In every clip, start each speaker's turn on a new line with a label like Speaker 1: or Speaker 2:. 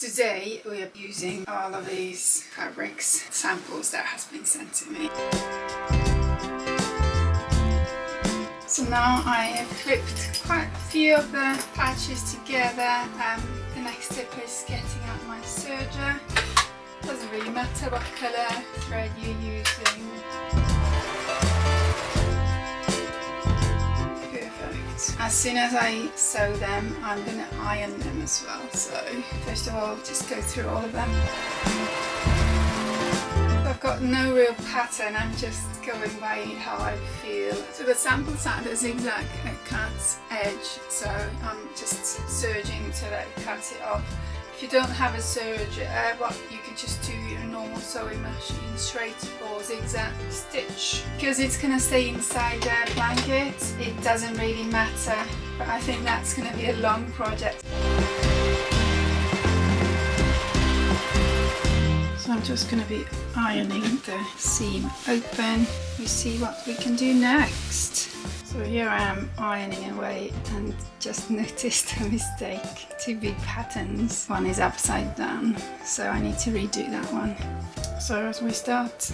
Speaker 1: today we are using all of these fabrics samples that has been sent to me. So now I have clipped quite a few of the patches together. The next step is getting out my serger. Doesn't really matter what colour thread you're using. Perfect. As soon as I sew them, I'm going to iron them as well. So first of all, just go through all of them. I've got no real pattern, I'm just going by how I feel. So the samples had a zigzag cut edge, so I'm just serging until I cut it off. If you don't have a serger, what you could just do your normal sewing machine, straight or zigzag stitch. Because it's going to stay inside the blanket, it doesn't really matter, but I think that's going to be a long project. So I'm just going to be ironing the seam open. We see what we can do next. So here I am ironing away and just noticed a mistake. Two big patterns. One is upside down, so I need to redo that one. So as we start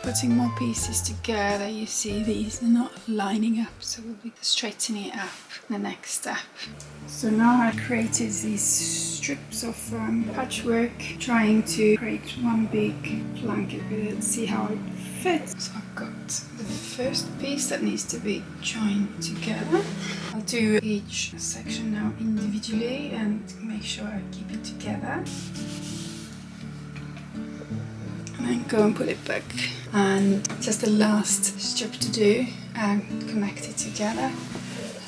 Speaker 1: putting more pieces together, you see these are not lining up, so we'll be straightening it up in the next step. So now I created these strips of patchwork, trying to create one big blanket with it, see how it fits. So I've got the first piece that needs to be joined together. I'll do each section now individually and make sure I keep it together. And then go and put it back. And just the last strip to do and connect it together.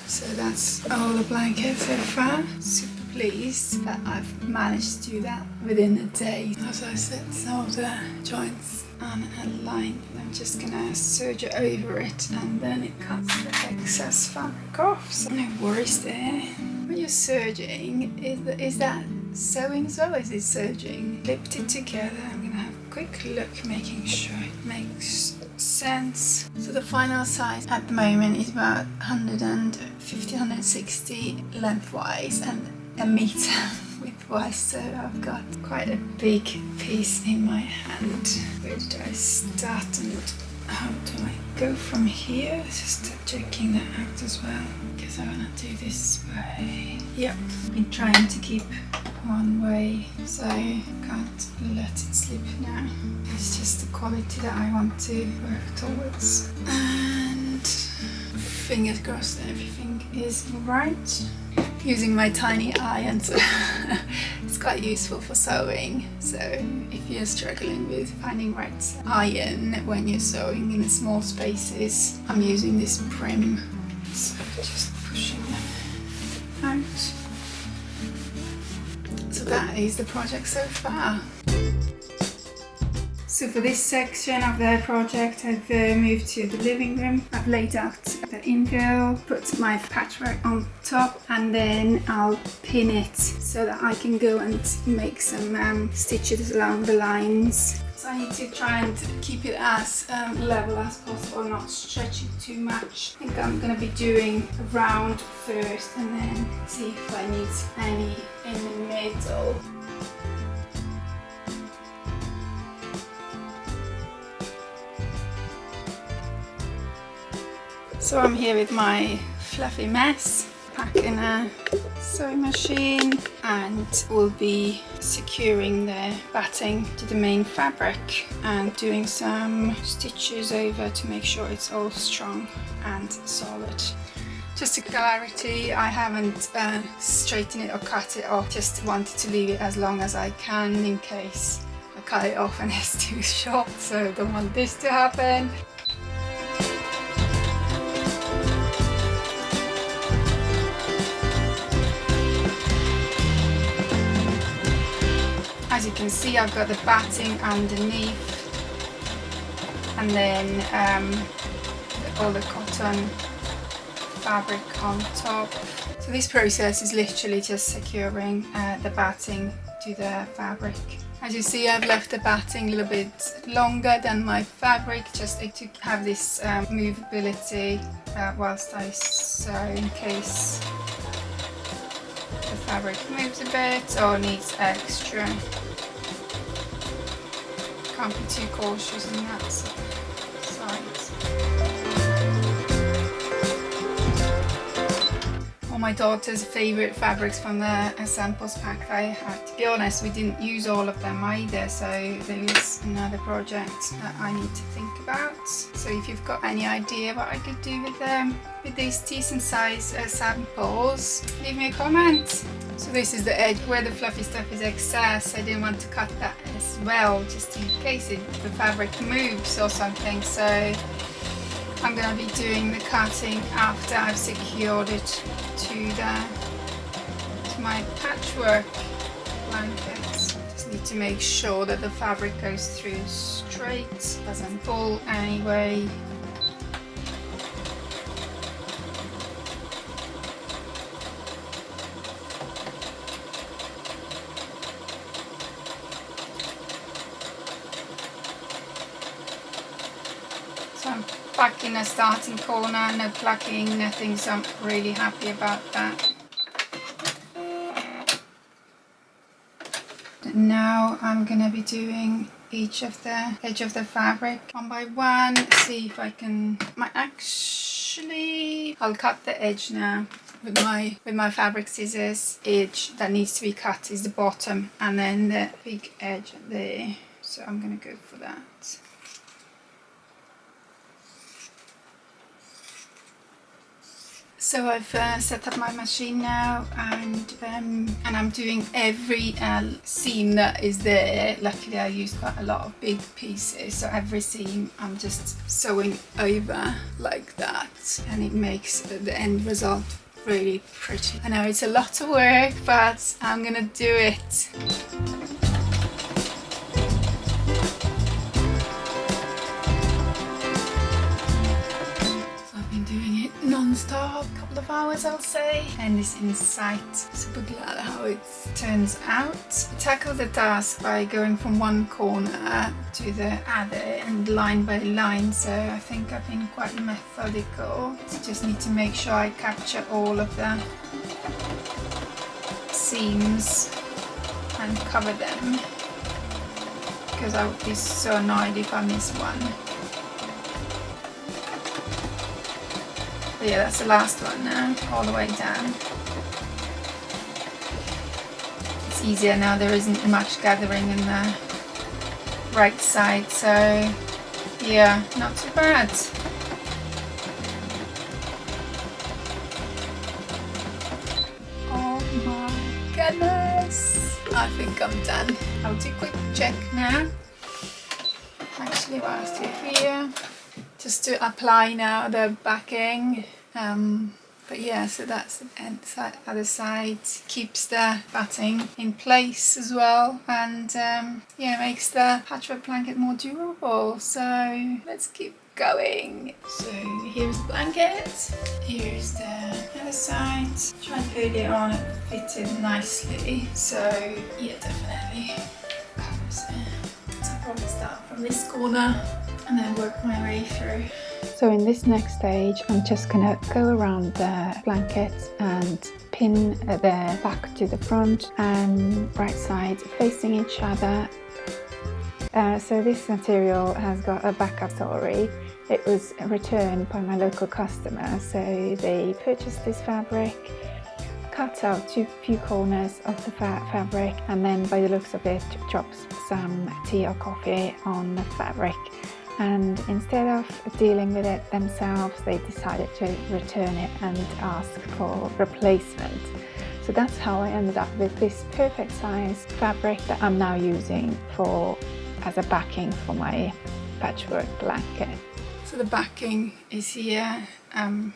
Speaker 1: So that's all the blanket so far. Super pleased that I've managed to do that within a day. As I said, all the joints and aligned. I'm just gonna serge it over it and then it cuts the excess fabric off. So no worries there. When you're serging, is that sewing as well as is serging? Clipped it together. I'm gonna have a quick look, making sure it makes sense. So the final size at the moment is about 150, 160 lengthwise and a meter widthwise, so I've got quite a big piece in my hand. Where did I start and how do I go from here? Just checking that out as well, because I want to do this way. Yep, been trying to keep one way, so I can't let it slip now. It's just the quality that I want to work towards. And fingers crossed that everything is right. Using my tiny iron, so it's quite useful for sewing. So if you're struggling with finding right iron when you're sewing in small spaces, I'm using this prim. So just pushing them out. So that is the project so far. So for this section of the project, I've moved to the living room. I've laid out the infill, put my patchwork on top, and then I'll pin it so that I can go and make some stitches along the lines. So I need to try and keep it as level as possible, not stretch it too much. I think I'm going to be doing a round first and then see if I need any in the middle. So I'm here with my fluffy mess, packing a sewing machine, and we'll be securing the batting to the main fabric and doing some stitches over to make sure it's all strong and solid. Just a clarity, I haven't straightened it or cut it off, just wanted to leave it as long as I can in case I cut it off and it's too short, so don't want this to happen. As you can see, I've got the batting underneath and then all the cotton fabric on top. So this process is literally just securing the batting to the fabric. As you see, I've left the batting a little bit longer than my fabric, just to have this movability whilst I sew, in case the fabric moves a bit or needs extra. Can't be too cautious in that side. My daughter's favourite fabrics from the samples pack that I had. To be honest, we didn't use all of them either, so there is another project that I need to think about. So if you've got any idea what I could do with these decent size samples, leave me a comment. So this is the edge where the fluffy stuff is excess. I didn't want to cut that as well, just in case the fabric moves or something. So I'm going to be doing the cutting after I've secured it to my patchwork blankets. Just need to make sure that the fabric goes through straight, doesn't pull anyway. So I'm back in a starting corner, no plucking, nothing, so I'm really happy about that. Now I'm gonna be doing each of the edge of the fabric one by one, see if I can, I'll cut the edge now with my fabric scissors. Edge that needs to be cut is the bottom and then the big edge there, so I'm gonna go for that. So I've set up my machine now, and I'm doing every seam that is there. Luckily I used quite a lot of big pieces, so every seam I'm just sewing over like that, and it makes the end result really pretty. I know it's a lot of work, but I'm gonna do it. Non-stop, couple of hours I'll say, and it's in sight. Super glad how it turns out. I tackle the task by going from one corner to the other and line by line, so I think I've been quite methodical. Just need to make sure I capture all of the seams and cover them, because I would be so annoyed if I miss one. But yeah, that's the last one now, all the way down. It's easier now, there isn't much gathering in the right side, so yeah, not too bad. Oh my goodness, I think I'm done. I'll do a quick check now. Actually, whilst you're here, just to apply now the backing, but yeah, so that's the other side, keeps the batting in place as well, and yeah, makes the patchwork blanket more durable. So let's keep going. So here's the blanket, here's the other side. Try and put it on, it fitted nicely, so yeah, definitely covers it. So I'll probably start from this corner and then work my way through. So in this next stage, I'm just gonna go around the blanket and pin the back to the front and right side facing each other. So this material has got a backup story. It was returned by my local customer, so they purchased this fabric, cut out few corners of the fabric, and then by the looks of it dropped some tea or coffee on the fabric. And instead of dealing with it themselves, they decided to return it and ask for replacement. So that's how I ended up with this perfect size fabric that I'm now using as a backing for my patchwork blanket. So the backing is here,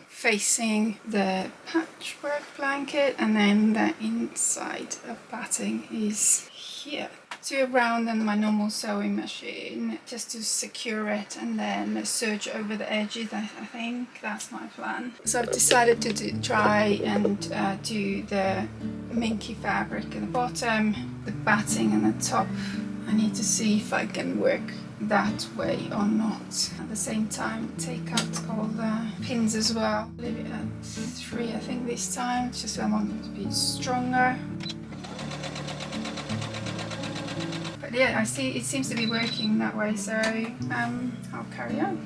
Speaker 1: facing the patchwork blanket, and then the inside of batting is here. Do around on my normal sewing machine just to secure it, and then serge over the edges. I think that's my plan. So I've decided to try and do the minky fabric at the bottom, the batting on the top. I need to see if I can work that way or not. At the same time, take out all the pins as well. Leave it at 3, I think, this time. It's just I want it to be stronger. But yeah, I see it seems to be working that way, so I'll carry on.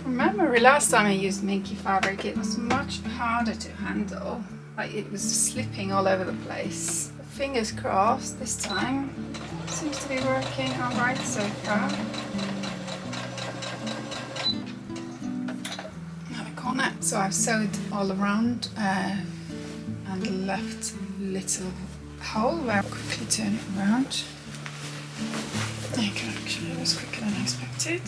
Speaker 1: From memory, last time I used minky fabric, it was much harder to handle. Like it was slipping all over the place. But fingers crossed, this time seems to be working alright so far. Another corner. So I've sewed all around and left a little hole where I'll quickly turn it around. Okay, actually it was quicker than I expected.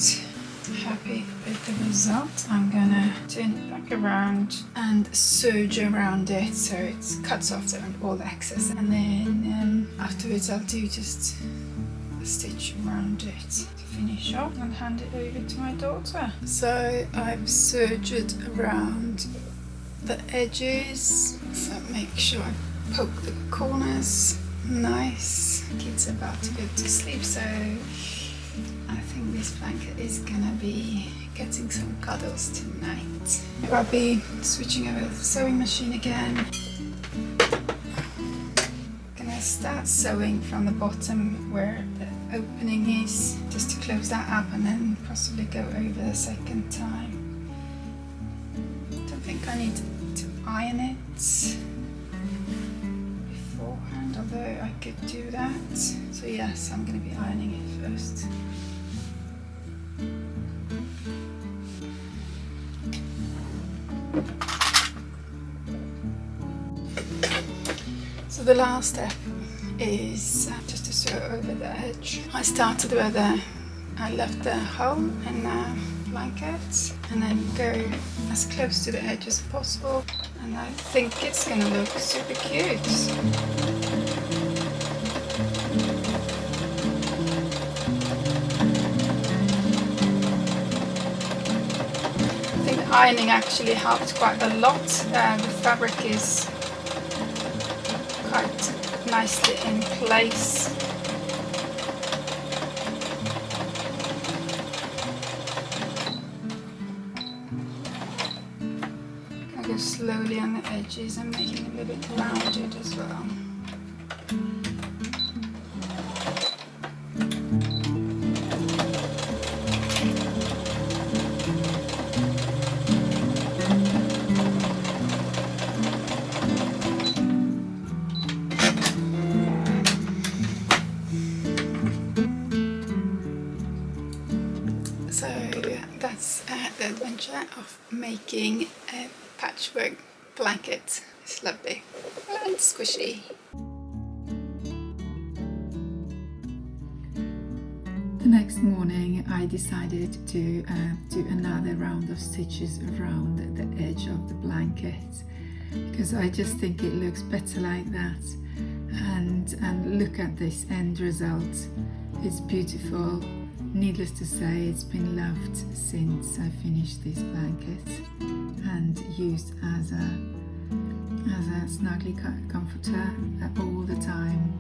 Speaker 1: Happy with the result. I'm gonna turn it back around and serge around it so it cuts off all the excess, and then afterwards I'll do just a stitch around it to finish off and hand it over to my daughter. So I've serged around the edges, so make sure I poke the corners nice. Kids are about to go to sleep, so I think this blanket is gonna be getting some cuddles tonight. I'll be switching over to the sewing machine again. Gonna start sewing from the bottom where the opening is, just to close that up, and then possibly go over the second time. Don't think I need to iron it beforehand, although I could do that. So yes, I'm gonna be ironing it first. So the last step is just to sew over the edge. I started where I left the hole in the blanket, and then go as close to the edge as possible, and I think it's gonna look super cute. Ironing actually helped quite a lot. The fabric is quite nicely in place. I go slowly on the edges and making it a little bit rounded as well. So that's the adventure of making a patchwork blanket. It's lovely and squishy. The next morning I decided to do another round of stitches around the edge of the blanket, because I just think it looks better like that. And look at this end result. It's beautiful. Needless to say, it's been loved since I finished this blanket and used as a snuggly comforter all the time.